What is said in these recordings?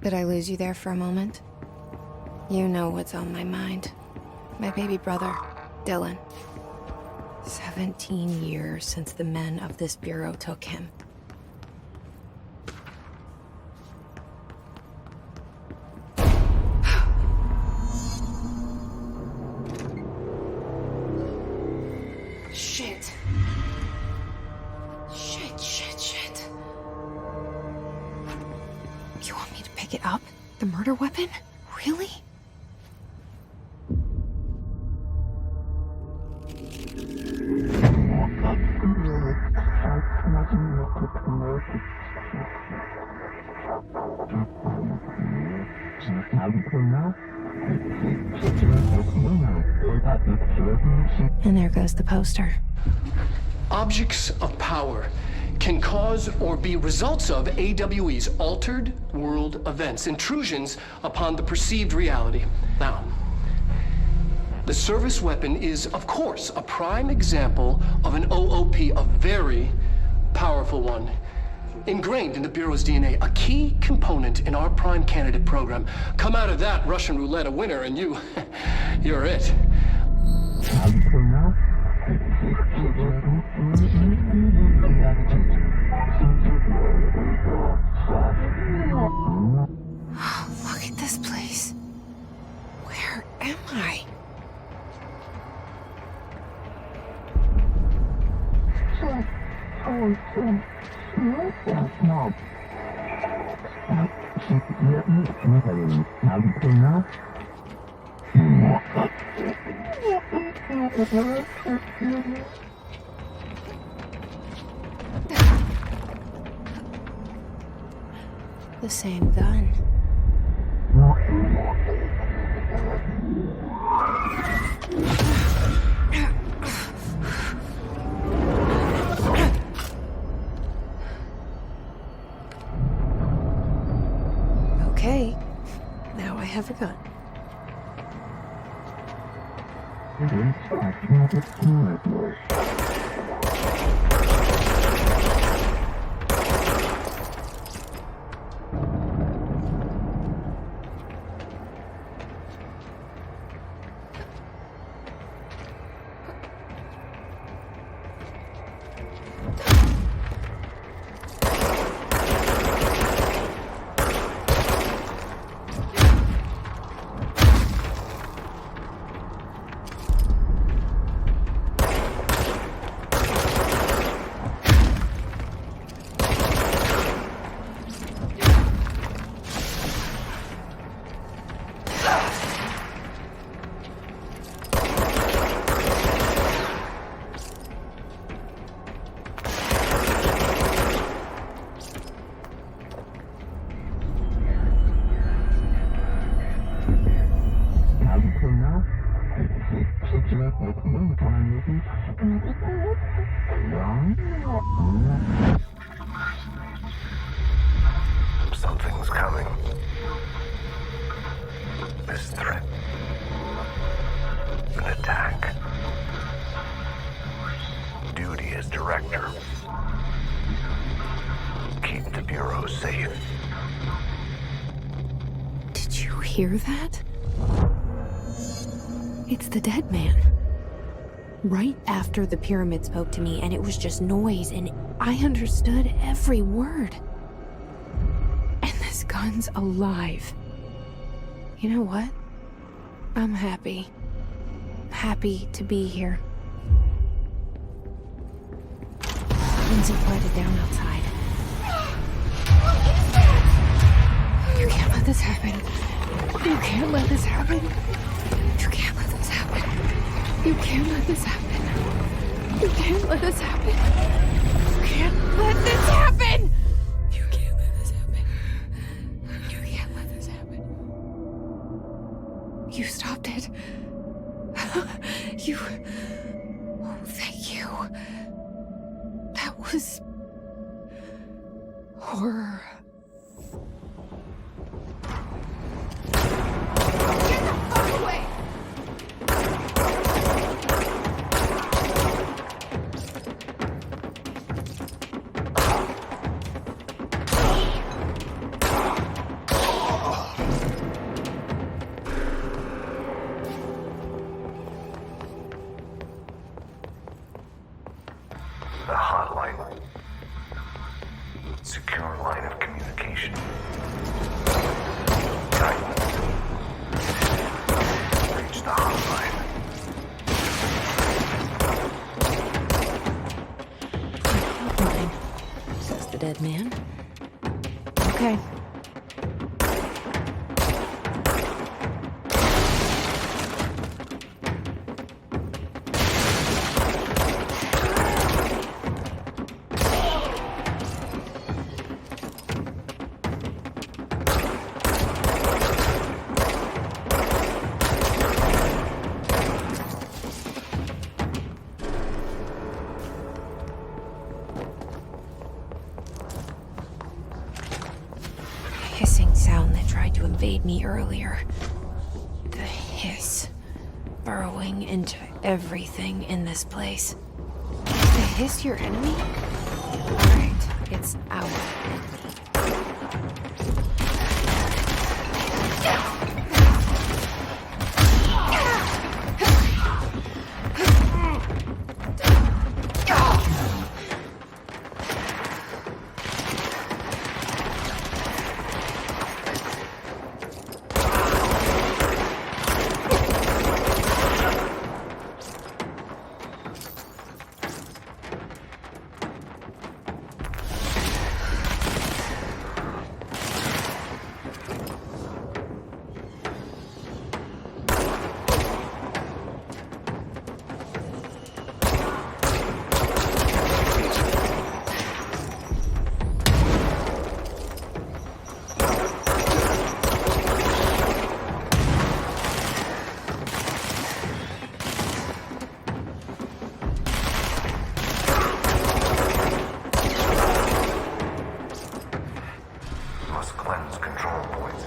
Did I lose you there for a moment? You know what's on my mind. My baby brother, Dylan. 17 years since the men of this bureau took him. Shit. Shit. You want me to pick it up? The murder weapon? Really? And there goes the poster. Objects of power can cause or be results of AWE's altered world events, intrusions upon the perceived reality. Now, the service weapon is, of course, a prime example of an OOP, a very powerful one. Ingrained in the Bureau's DNA, a key component in our prime candidate program. Come out of that Russian roulette a winner and you're it. Look at this place. Where am I? The same gun. Okay, now I have a gun. Something's coming. This threat. An attack. Duty as director. Keep the Bureau safe. Did you hear that? It's the dead man. Right after the pyramid spoke to me, and it was just noise, and I understood every word. And this gun's alive. You know what? I'm happy. Happy to be here. Lindsay quieted down outside. You can't let this happen. You can't let this happen. You can't let this happen. You can't let this happen. You can't let this happen. You can't let this happen. You can't let this happen. You can't let this happen. You stopped it. You... Oh, thank you. That was... horror. Get the fuck away! hotline. Secure line of communication. Guidance. Reach the hotline. Hotline. Says the dead man. Okay. Hissing sound that tried to invade me earlier. The hiss. Burrowing into everything in this place. Is the hiss your enemy? Alright, it's our enemy. Must cleanse control points.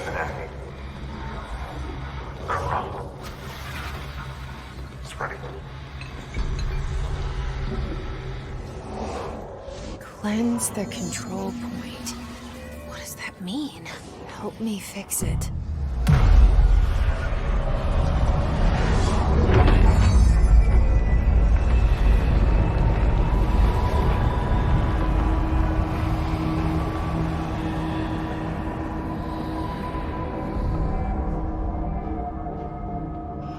An enemy. Corrupt. Spreading. Cleanse the control point. What does that mean? Help me fix it.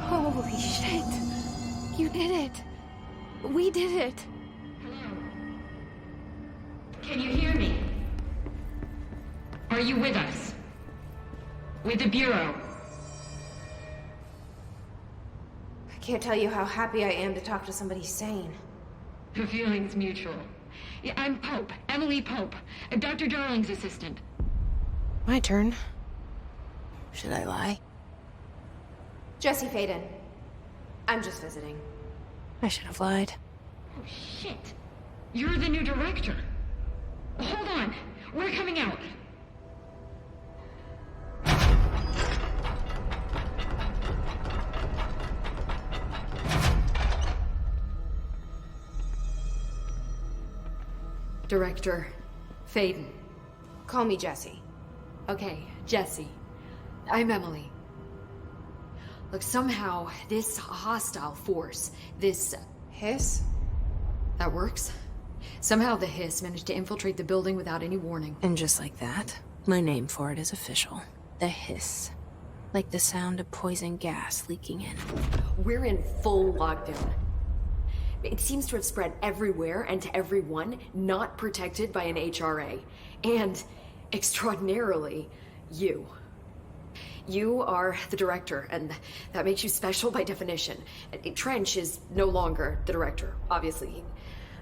Holy shit. You did it. We did it. Hello? Can you hear me? Are you with us? With the Bureau? I can't tell you how happy I am to talk to somebody sane. The feeling's mutual. Yeah, I'm Pope, Emily Pope, Dr. Darling's assistant. My turn. Should I lie? Jesse Faden. I'm just visiting. I should have lied. Oh, shit. You're the new director. Hold on. We're coming out. Director Faden. Call me Jesse. Okay, Jesse. I'm Emily. Look, somehow this hostile force, this Hiss? that works. Somehow the hiss managed to infiltrate the building without any warning. And just like that, my name for it is official. The hiss. Like the sound of poison gas leaking in. We're in full lockdown. It seems to have spread everywhere and to everyone not protected by an HRA. And, extraordinarily, you. You are the director, and that makes you special by definition. Trench is no longer the director, obviously.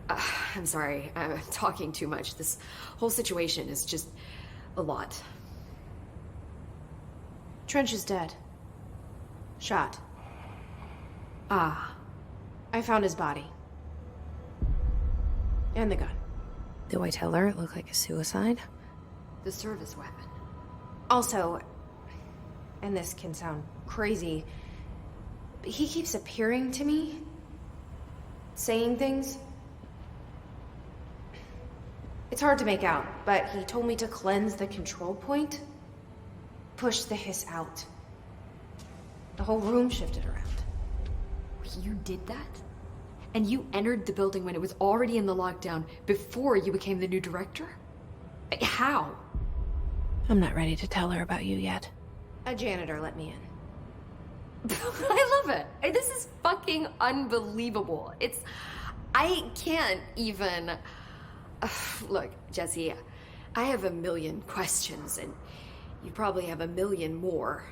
I'm sorry, I'm talking too much. This whole situation is just a lot. Trench is dead. Shot. Ah. I found his body. And the gun. Do I tell her it looked like a suicide? The service weapon. Also, and this can sound crazy, but he keeps appearing to me, saying things. It's hard to make out, but he told me to cleanse the control point, push the hiss out. The whole room shifted around. You did that? And you entered the building when it was already in the lockdown before you became the new director? How? I'm not ready to tell her about you yet. A janitor let me in. I love it. This is fucking unbelievable. I can't even... Look, Jesse, I have a million questions, and you probably have a million more.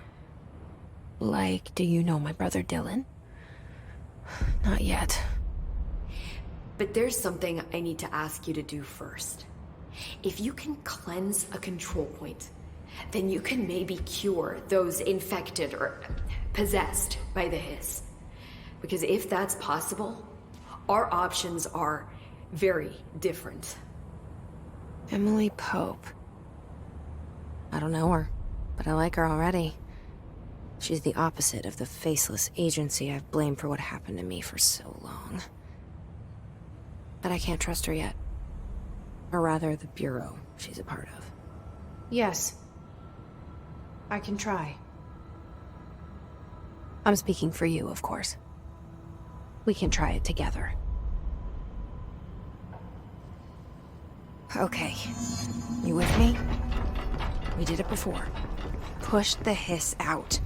Like, do you know my brother Dylan? Not yet. But there's something I need to ask you to do first. If you can cleanse a control point, then you can maybe cure those infected or possessed by the hiss. Because if that's possible, our options are very different. Emily Pope. I don't know her, but I like her already. She's the opposite of the faceless agency I've blamed for what happened to me for so long. But I can't trust her yet. Or rather, the Bureau she's a part of. Yes. I can try. I'm speaking for you, of course. We can try it together. Okay. You with me? We did it before. Push the hiss out.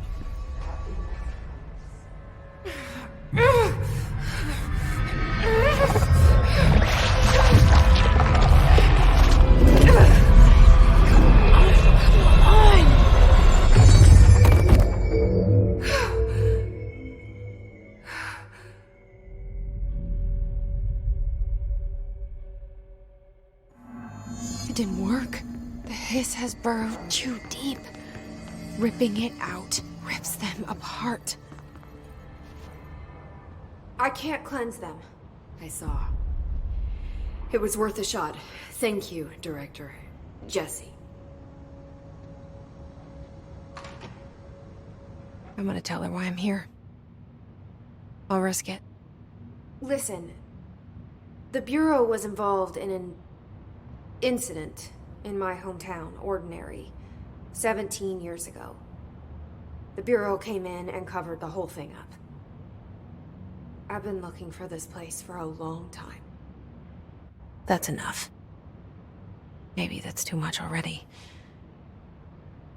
It didn't work. The hiss has burrowed too deep. Ripping it out rips them apart. I can't cleanse them. I saw. It was worth a shot. Thank you, Director. Jesse. I'm gonna tell her why I'm here. I'll risk it. Listen, the Bureau was involved in an incident in my hometown, Ordinary, 17 years ago. The Bureau came in and covered the whole thing up. I've been looking for this place for a long time. That's enough. Maybe that's too much already.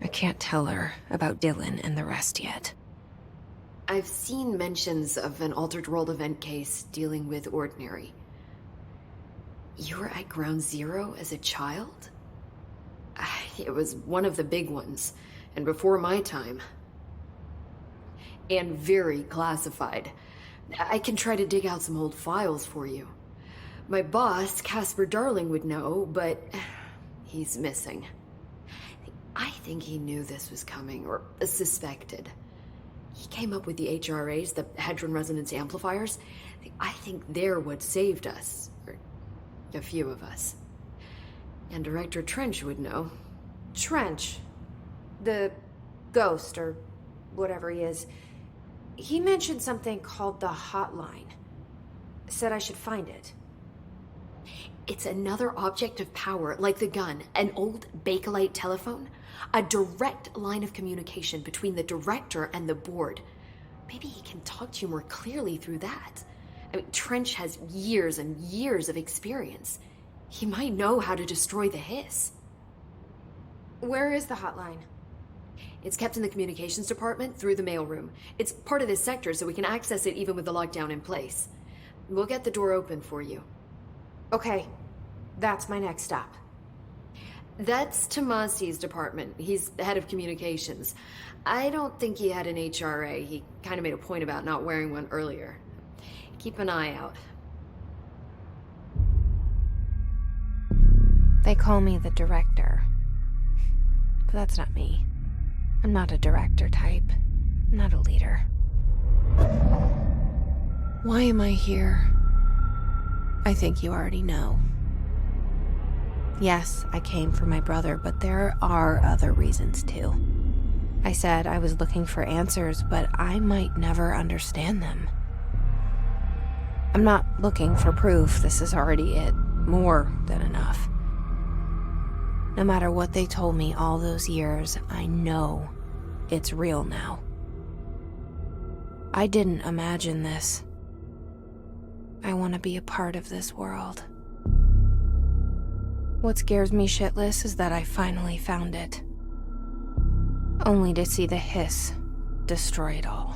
I can't tell her about Dylan and the rest yet. I've seen mentions of an Altered World event case dealing with Ordinary. You were at Ground Zero as a child? It was one of the big ones, and before my time. And very classified. I can try to dig out some old files for you. My boss, Casper Darling, would know, but he's missing. I think he knew this was coming, or suspected. He came up with the HRAs, the Hadron Resonance Amplifiers. I think they're what saved us, or a few of us. And Director Trench would know. Trench, the ghost, or whatever he is, he mentioned something called the hotline. Said I should find it. It's another object of power, like the gun, an old Bakelite telephone. A direct line of communication between the director and the board. Maybe he can talk to you more clearly through that. I mean, Trench has years and years of experience. He might know how to destroy the hiss. Where is the hotline? It's kept in the communications department through the mailroom. It's part of this sector, so we can access it even with the lockdown in place. We'll get the door open for you. Okay, that's my next stop. That's Tomasi's department. He's the head of communications. I don't think he had an HRA. He kind of made a point about not wearing one earlier. Keep an eye out. They call me the director. But that's not me. I'm not a director type. I'm not a leader. Why am I here? I think you already know. Yes, I came for my brother, but there are other reasons too. I said I was looking for answers, but I might never understand them. I'm not looking for proof. This is already it. More than enough. No matter what they told me all those years, I know it's real now. I didn't imagine this. I want to be a part of this world. What scares me shitless is that I finally found it. Only to see the hiss destroy it all.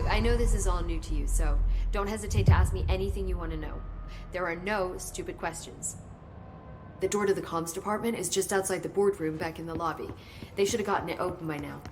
I know this is all new to you, so don't hesitate to ask me anything you want to know. There are no stupid questions. The door to the comms department is just outside the boardroom back in the lobby. They should have gotten it open by now.